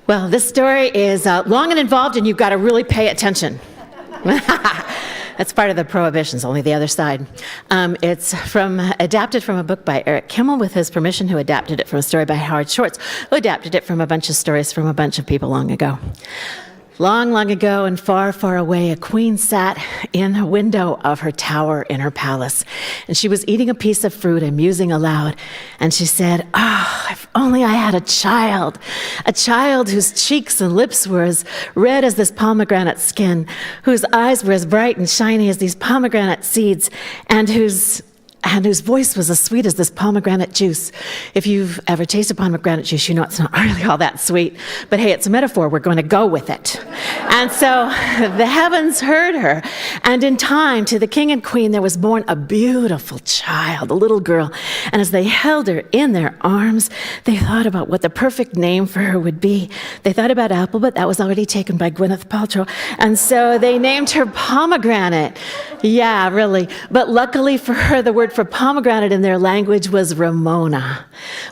Well, this story is long and involved, and you've got to really pay attention. That's part of the prohibitions, only the other side. It's adapted from a book by Eric Kimmel with his permission, who adapted it from a story by Howard Schwartz, who adapted it from a bunch of stories from a bunch of people long ago. Long, long ago and far, far away, a queen sat in the window of her tower in her palace, and she was eating a piece of fruit and musing aloud, and she said, if only I had a child whose cheeks and lips were as red as this pomegranate skin, whose eyes were as bright and shiny as these pomegranate seeds, and whose voice was as sweet as this pomegranate juice. If you've ever tasted pomegranate juice, you know it's not really all that sweet. But hey, it's a metaphor. We're going to go with it. And so the heavens heard her. And in time, to the king and queen, there was born a beautiful child, a little girl. And as they held her in their arms, they thought about what the perfect name for her would be. They thought about Apple, but that was already taken by Gwyneth Paltrow. And so they named her Pomegranate. Yeah, really. But luckily for her, the word for pomegranate in their language was Rimonah.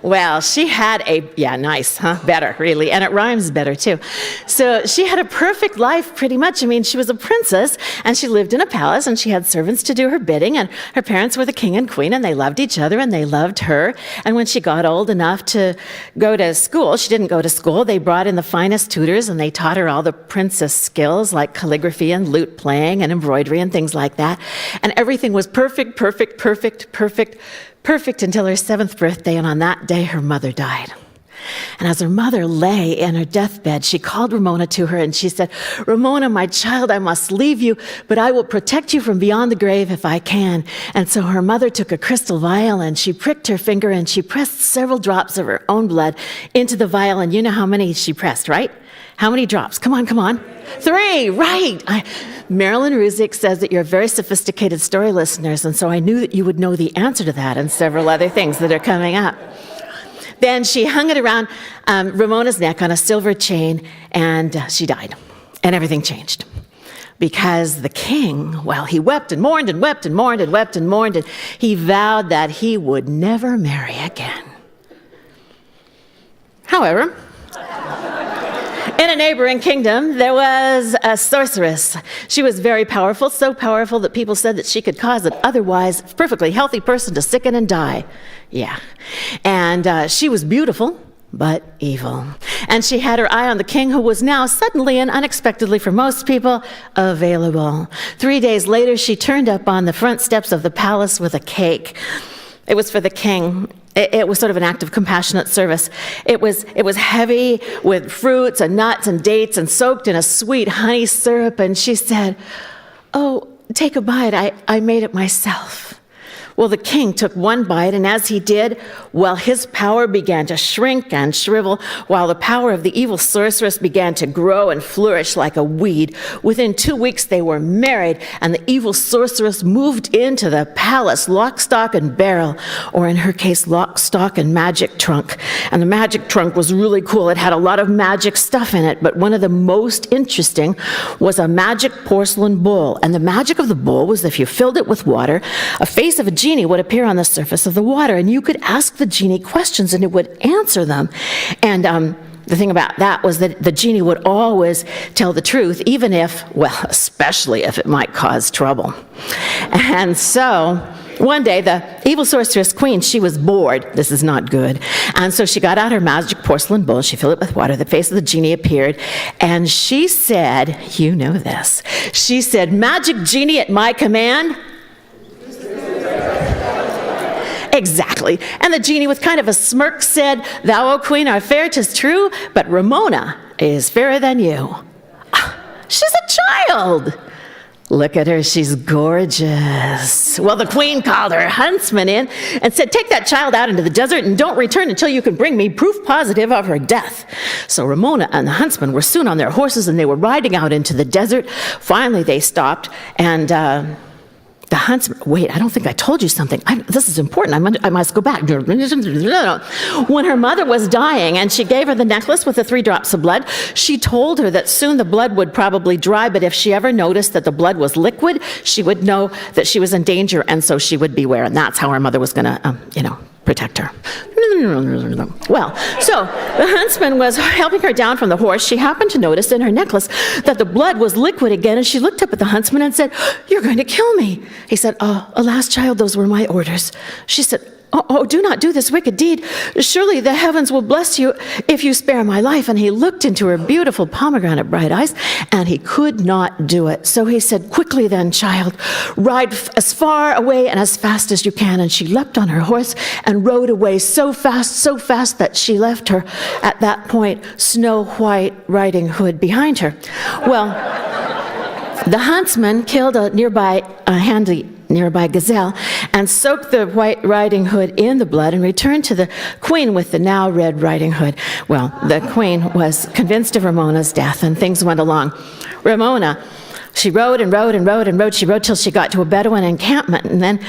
Well, she had nice, huh? Better, really. And it rhymes better, too. So she had a perfect life, pretty much. I mean, she was a princess, and she lived in a palace, and she had servants to do her bidding, and her parents were the king and queen, and they loved each other, and they loved her. And when she got old enough to go to school, she didn't go to school. They brought in the finest tutors, and they taught her all the princess skills, like calligraphy and lute playing and embroidery and things like that. And everything was perfect until her 7th birthday, and on that day her mother died. And as her mother lay in her deathbed, she called Rimonah to her and she said, "Rimonah, my child, I must leave you, but I will protect you from beyond the grave if I can." And so her mother took a crystal vial and she pricked her finger and she pressed several drops of her own blood into the vial. And you know how many she pressed, right? How many drops? Come on. 3, right. Marilyn Ruzick says that you're very sophisticated story listeners, and so I knew that you would know the answer to that and several other things that are coming up. Then she hung it around Rimonah's neck on a silver chain, and she died. And everything changed. Because the king, well, he wept and mourned and wept and mourned and wept and mourned, and he vowed that he would never marry again. However, in a neighboring kingdom, there was a sorceress. She was very powerful, so powerful that people said that she could cause an otherwise perfectly healthy person to sicken and die. Yeah. And she was beautiful, but evil. And she had her eye on the king, who was now suddenly and unexpectedly for most people available. 3 days later, she turned up on the front steps of the palace with a cake. It was for the king. It was sort of an act of compassionate service. It was heavy with fruits and nuts and dates and soaked in a sweet honey syrup. And she said, "Oh, take a bite. I made it myself." Well, the king took one bite, and as he did, well, his power began to shrink and shrivel, while the power of the evil sorceress began to grow and flourish like a weed. Within 2 weeks, they were married, and the evil sorceress moved into the palace, lock, stock, and barrel, or in her case, lock, stock, and magic trunk. And the magic trunk was really cool. It had a lot of magic stuff in it, but one of the most interesting was a magic porcelain bowl. And the magic of the bowl was if you filled it with water, a face of a genie would appear on the surface of the water, and you could ask the genie questions and it would answer them. And the thing about that was that the genie would always tell the truth, even if, well, especially if it might cause trouble. And so one day, the evil sorceress queen, she was bored. This is not good. And so she got out her magic porcelain bowl. She filled it with water. The face of the genie appeared. And she said, you know this, she said, "Magic genie at my command." Exactly. And the genie with kind of a smirk said, "Thou, O queen, art fair, 'tis true, but Rimonah is fairer than you." She's a child. Look at her, she's gorgeous. Well, the queen called her huntsman in and said, "Take that child out into the desert and don't return until you can bring me proof positive of her death." So Rimonah and the huntsman were soon on their horses, and they were riding out into the desert. Finally, they stopped, and the huntsman, wait, I don't think I told you something. This is important. I must go back. When her mother was dying and she gave her the necklace with the 3 drops of blood, she told her that soon the blood would probably dry, but if she ever noticed that the blood was liquid, she would know that she was in danger, and so she would beware. And that's how her mother was going to, protect her. Well, so the huntsman was helping her down from the horse. She happened to notice in her necklace that the blood was liquid again, and she looked up at the huntsman and said, "You're going to kill me." He said, "Oh, alas, child, those were my orders." She said, "Oh, do not do this wicked deed. Surely the heavens will bless you if you spare my life." And he looked into her beautiful pomegranate bright eyes, and he could not do it. So he said, "Quickly then, child, ride as far away and as fast as you can." And she leapt on her horse and rode away so fast that she left her, at that point, Snow White Riding Hood behind her. Well, the huntsman killed a nearby gazelle and soaked the White Riding Hood in the blood and returned to the queen with the now Red Riding Hood. Well, the queen was convinced of Rimonah's death, and things went along. Rimonah, she rode and rode and rode and rode. She rode till she got to a Bedouin encampment, and then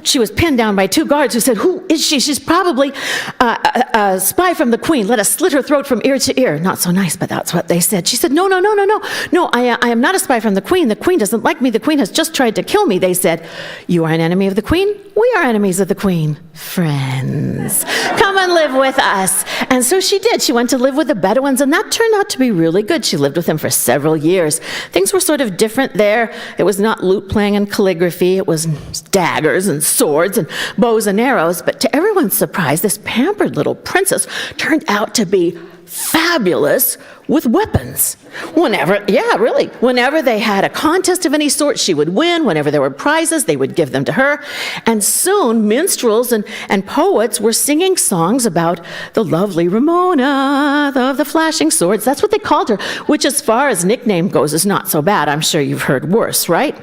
she was pinned down by 2 guards who said, "Who is she? She's probably a spy from the queen. Let us slit her throat from ear to ear." Not so nice, but that's what they said. She said, "No, I am not a spy from the queen. The queen doesn't like me. The queen has just tried to kill me." They said, "You are an enemy of the queen? We are enemies of the queen. Friends, come and live with us." And so she did. She went to live with the Bedouins, and that turned out to be really good. She lived with them for several years. Things were sort of different there. It was not lute playing and calligraphy. It was daggers and swords and bows and arrows. But to everyone's surprise, this pampered little princess turned out to be fabulous with weapons. Whenever they had a contest of any sort, she would win. Whenever there were prizes, they would give them to her. And soon, minstrels and poets were singing songs about the lovely Rimonah of the flashing swords. That's what they called her, which as far as nickname goes is not so bad. I'm sure you've heard worse, right?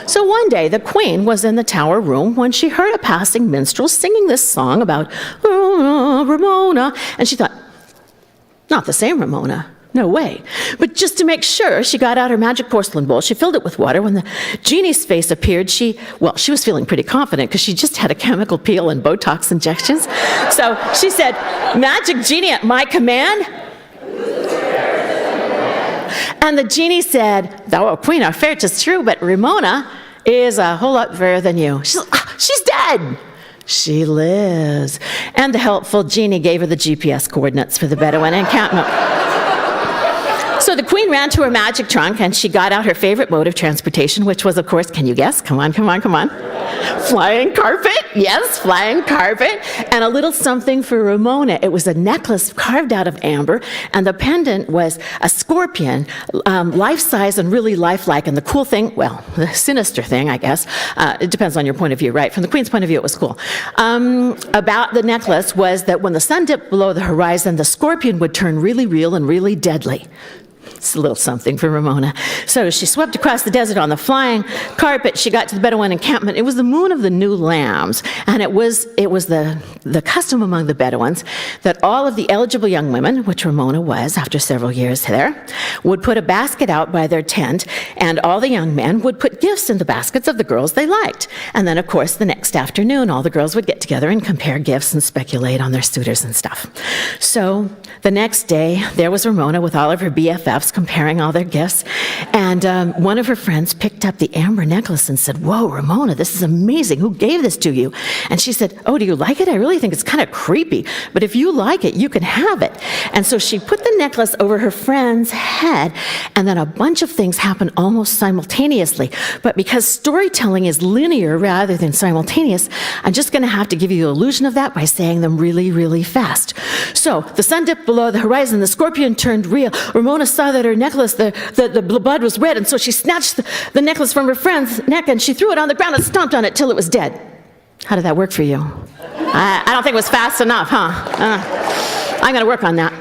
So one day, the queen was in the tower room when she heard a passing minstrel singing this song about Rimonah, and she thought, not the same Rimonah. No way. But just to make sure, she got out her magic porcelain bowl. She filled it with water. When the genie's face appeared, she was feeling pretty confident because she just had a chemical peel and Botox injections. So she said, "Magic genie, at my command." And the genie said, "Thou, O queen, art fair, 'tis true, but Rimonah is a whole lot fairer than you." She's dead. She lives. And the helpful genie gave her the GPS coordinates for the Bedouin encampment. So the queen ran to her magic trunk, and she got out her favorite mode of transportation, which was, of course, can you guess? Come on. Flying carpet. Yes, flying carpet. And a little something for Rimonah. It was a necklace carved out of amber, and the pendant was a scorpion, life-size and really lifelike. And the cool thing, well, the sinister thing, I guess, it depends on your point of view, right? From the queen's point of view, it was cool. About the necklace was that when the sun dipped below the horizon, the scorpion would turn really real and really deadly. It's a little something for Rimonah. So she swept across the desert on the flying carpet. She got to the Bedouin encampment. It was the moon of the new lambs, and it was the custom among the Bedouins that all of the eligible young women, which Rimonah was after several years there, would put a basket out by their tent, and all the young men would put gifts in the baskets of the girls they liked. And then, of course, the next afternoon, all the girls would get together and compare gifts and speculate on their suitors and stuff. So the next day, there was Rimonah with all of her BFFs comparing all their gifts, and one of her friends picked up the amber necklace and said, "Whoa, Rimonah, this is amazing. Who gave this to you?" And she said, "Oh, do you like it? I really think it's kind of creepy, but if you like it, you can have it." And so she put the necklace over her friend's head, and then a bunch of things happened almost simultaneously. But because storytelling is linear rather than simultaneous, I'm just going to have to give you the illusion of that by saying them really, really fast. So the sun dipped below the horizon, the scorpion turned real. Rimonah saw that her necklace, the blood was red, and so she snatched the necklace from her friend's neck, and she threw it on the ground and stomped on it till it was dead. How did that work for you? I don't think it was fast enough, huh? I'm going to work on that.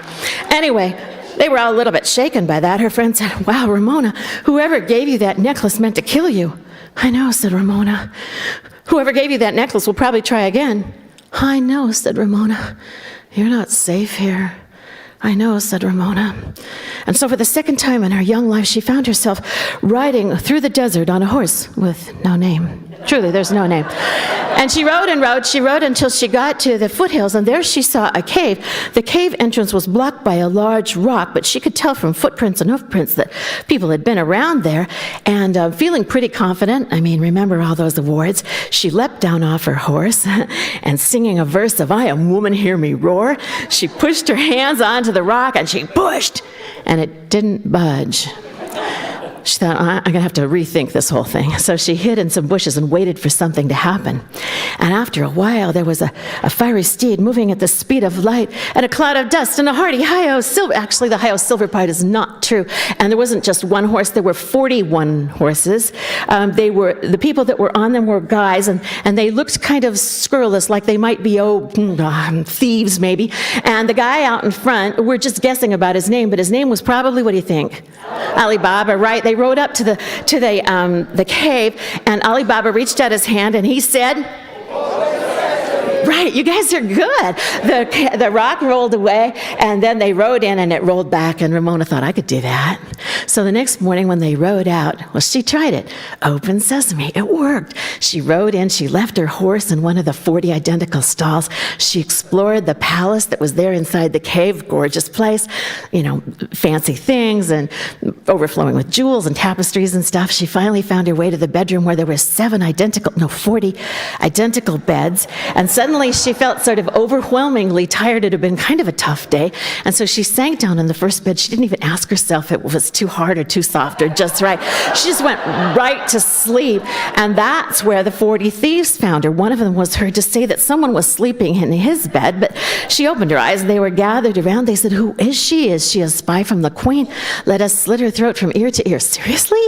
Anyway, they were all a little bit shaken by that. Her friend said, "Wow, Rimonah, whoever gave you that necklace meant to kill you." "I know," said Rimonah. "Whoever gave you that necklace will probably try again." "I know," said Rimonah. "You're not safe here." "I know," said Rimonah. And so for the second time in her young life, she found herself riding through the desert on a horse with no name. Truly, there's no name. And she rode and rode. She rode until she got to the foothills, and there she saw a cave. The cave entrance was blocked by a large rock, but she could tell from footprints and hoofprints that people had been around there. And feeling pretty confident, remember all those awards, she leapt down off her horse and singing a verse of "I am woman, hear me roar," she pushed her hands onto the rock and she pushed, and it didn't budge. She thought, I'm going to have to rethink this whole thing. So she hid in some bushes and waited for something to happen. And after a while, there was a fiery steed moving at the speed of light, and a cloud of dust, and a hearty hi-ho silver. Actually, the hi-ho silver part is not true. And there wasn't just one horse. There were 41 horses. The people that were on them were guys, and they looked kind of scurrilous, like they might be, thieves maybe. And the guy out in front, we're just guessing about his name, but his name was probably, what do you think? Ali Baba, right? They rode up to the cave, and Ali Baba reached out his hand, and he said, right, you guys are good. The rock rolled away, and then they rode in, and it rolled back, and Rimonah thought, I could do that. So the next morning when they rode out, she tried it. Open sesame, it worked. She rode in, she left her horse in one of the 40 identical stalls. She explored the palace that was there inside the cave, gorgeous place, fancy things and overflowing with jewels and tapestries and stuff. She finally found her way to the bedroom where there were 40 identical beds, and suddenly she felt sort of overwhelmingly tired. It had been kind of a tough day, and so she sank down in the first bed. She didn't even ask herself if it was too hard or too soft or just right. She just went right to sleep, and that's where the 40 thieves found her. One of them was heard to say that someone was sleeping in his bed, but she opened her eyes, and they were gathered around. They said, "Who is she? Is she a spy from the queen? Let us slit her throat from ear to ear." Seriously?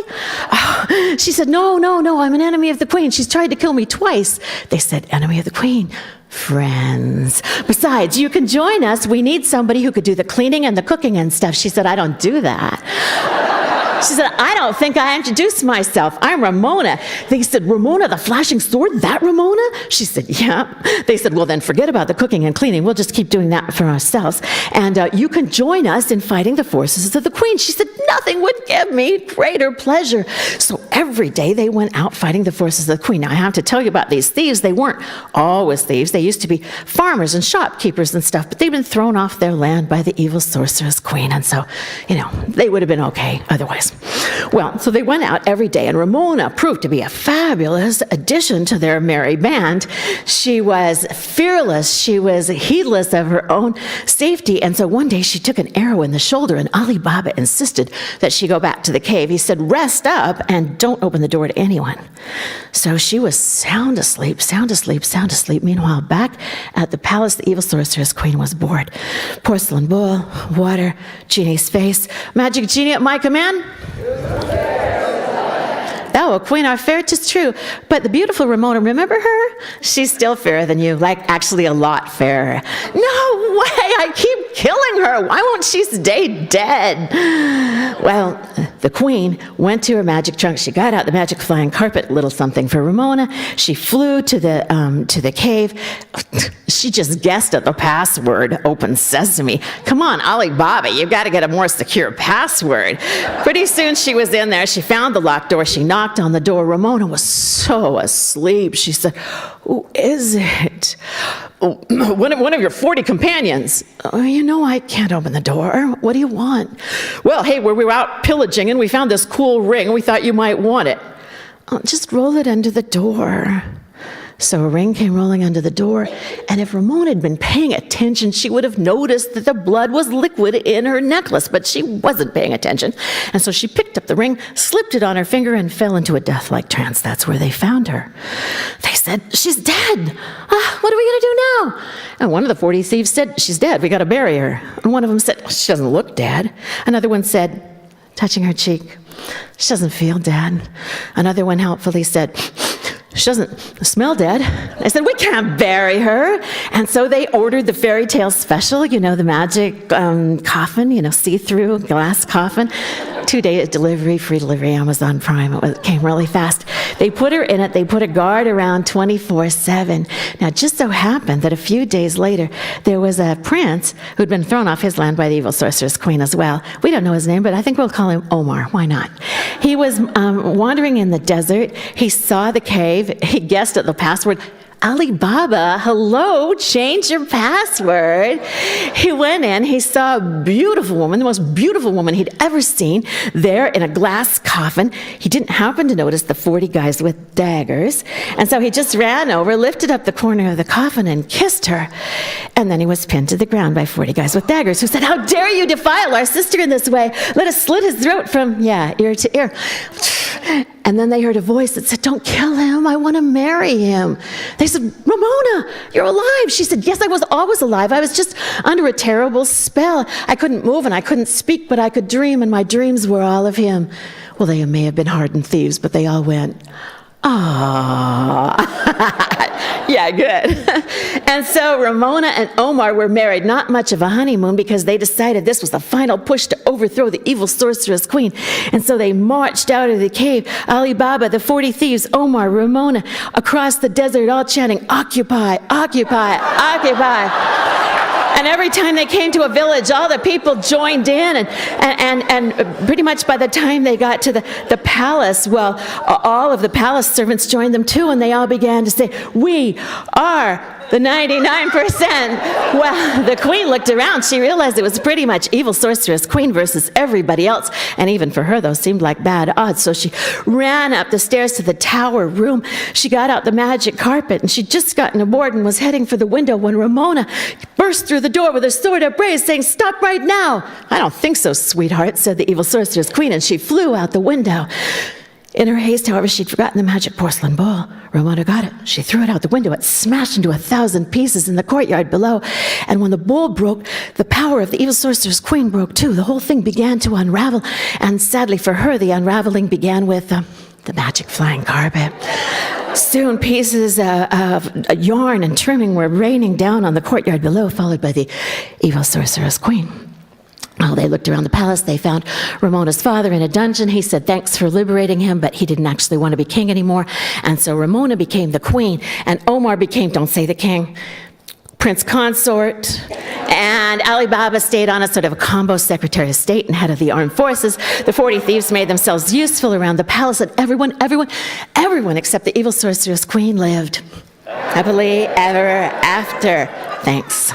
Oh. She said, no, I'm an enemy of the queen. She's tried to kill me twice. They said, enemy of the queen? Friends. Besides, you can join us. We need somebody who could do the cleaning and the cooking and stuff. She said, I don't do that. She said, I don't think I introduced myself. I'm Rimonah. They said, Rimonah, the flashing sword? That Rimonah? She said, yeah. They said, well, then forget about the cooking and cleaning. We'll just keep doing that for ourselves. And you can join us in fighting the forces of the queen. She said, nothing would give me greater pleasure. So every day they went out fighting the forces of the queen. Now, I have to tell you about these thieves. They weren't always thieves. They used to be farmers and shopkeepers and stuff, but they'd been thrown off their land by the evil sorceress queen. And so, they would have been okay otherwise. Well, so they went out every day, and Rimonah proved to be a fabulous addition to their merry band. She was fearless. She was heedless of her own safety. And so one day she took an arrow in the shoulder, and Ali Baba insisted that she go back to the cave. He said, rest up and don't open the door to anyone. So she was sound asleep. Meanwhile, back at the palace, the evil sorceress queen was bored. Porcelain bowl, water, genie's face. Magic genie, at my command? Oh, Queen, our fair, 'tis true. But the beautiful Rimonah, remember her? She's still fairer than you, like actually a lot fairer. No way, I keep killing her. Why won't she stay dead? Well, the queen went to her magic trunk. She got out the magic flying carpet, little something for Rimonah. She flew to the cave. She just guessed at the password, open sesame. Come on, Ali Baba, you've got to get a more secure password. Pretty soon she was in there. She found the locked door. She knocked on the door. Rimonah was so asleep. She said, who is it? Oh, one of your 40 companions. Oh, I can't open the door. What do you want? Well, hey, we were out pillaging and we found this cool ring. We thought you might want it. Oh, just roll it under the door. So a ring came rolling under the door, and if Rimonah had been paying attention, she would have noticed that the blood was liquid in her necklace, but she wasn't paying attention. And so she picked up the ring, slipped it on her finger, and fell into a death-like trance. That's where they found her. They said, she's dead. What are we going to do now? And one of the 40 thieves said, she's dead. We got to bury her. And one of them said, she doesn't look dead. Another one said, touching her cheek, she doesn't feel dead. Another one helpfully said, she doesn't smell dead. I said, we can't bury her. And so they ordered the fairy tale special, the magic coffin, see-through glass coffin, 2-day delivery, free delivery, Amazon Prime. It came really fast. They put her in it. They put a guard around 24/7. Now, it just so happened that a few days later, there was a prince who'd been thrown off his land by the evil sorceress queen as well. We don't know his name, but I think we'll call him Omar. Why not? He was wandering in the desert. He saw the cave. He guessed at the password. Alibaba, hello, change your password. He went in, he saw a beautiful woman, the most beautiful woman he'd ever seen, there in a glass coffin. He didn't happen to notice the 40 guys with daggers, and so he just ran over, lifted up the corner of the coffin, and kissed her. And then he was pinned to the ground by 40 guys with daggers who said, "How dare you defile our sister in this way? Let us slit his throat from, ear to ear." And then they heard a voice that said, "Don't kill him, I want to marry him." They said, "Rimonah, you're alive." She said, "Yes, I was always alive. I was just under a terrible spell. I couldn't move and I couldn't speak, but I could dream, and my dreams were all of him." Well, they may have been hardened thieves, but they all went, "Ah." Yeah, good. And so Rimonah and Omar were married, not much of a honeymoon, because they decided this was the final push to overthrow the evil sorceress queen. And so they marched out of the cave, Alibaba, the 40 thieves, Omar, Rimonah, across the desert, all chanting, "Occupy, occupy, occupy." And every time they came to a village, all the people joined in, and pretty much by the time they got to the palace, well, all of the palace servants joined them too, and they all began to say, "We are the 99%. Well, the queen looked around. She realized it was pretty much evil sorceress queen versus everybody else. And even for her, those seemed like bad odds. So she ran up the stairs to the tower room. She got out the magic carpet, and she'd just gotten aboard and was heading for the window when Rimonah burst through the door with her sword upraised, saying, "Stop right now." "I don't think so, sweetheart," said the evil sorceress queen, and she flew out the window. In her haste, however, she'd forgotten the magic porcelain bowl. Rimonah got it. She threw it out the window. It smashed into 1,000 pieces in the courtyard below. And when the bowl broke, the power of the evil sorceress queen broke too. The whole thing began to unravel. And sadly for her, the unraveling began with the magic flying carpet. Soon pieces of yarn and trimming were raining down on the courtyard below, followed by the evil sorceress queen. Well, they looked around the palace. They found Rimonah's father in a dungeon. He said thanks for liberating him, but he didn't actually want to be king anymore. And so Rimonah became the queen, and Omar became, don't say the king, prince consort. And Alibaba stayed on as sort of a combo secretary of state and head of the armed forces. The 40 thieves made themselves useful around the palace, and everyone except the evil sorceress queen lived happily ever after. Thanks.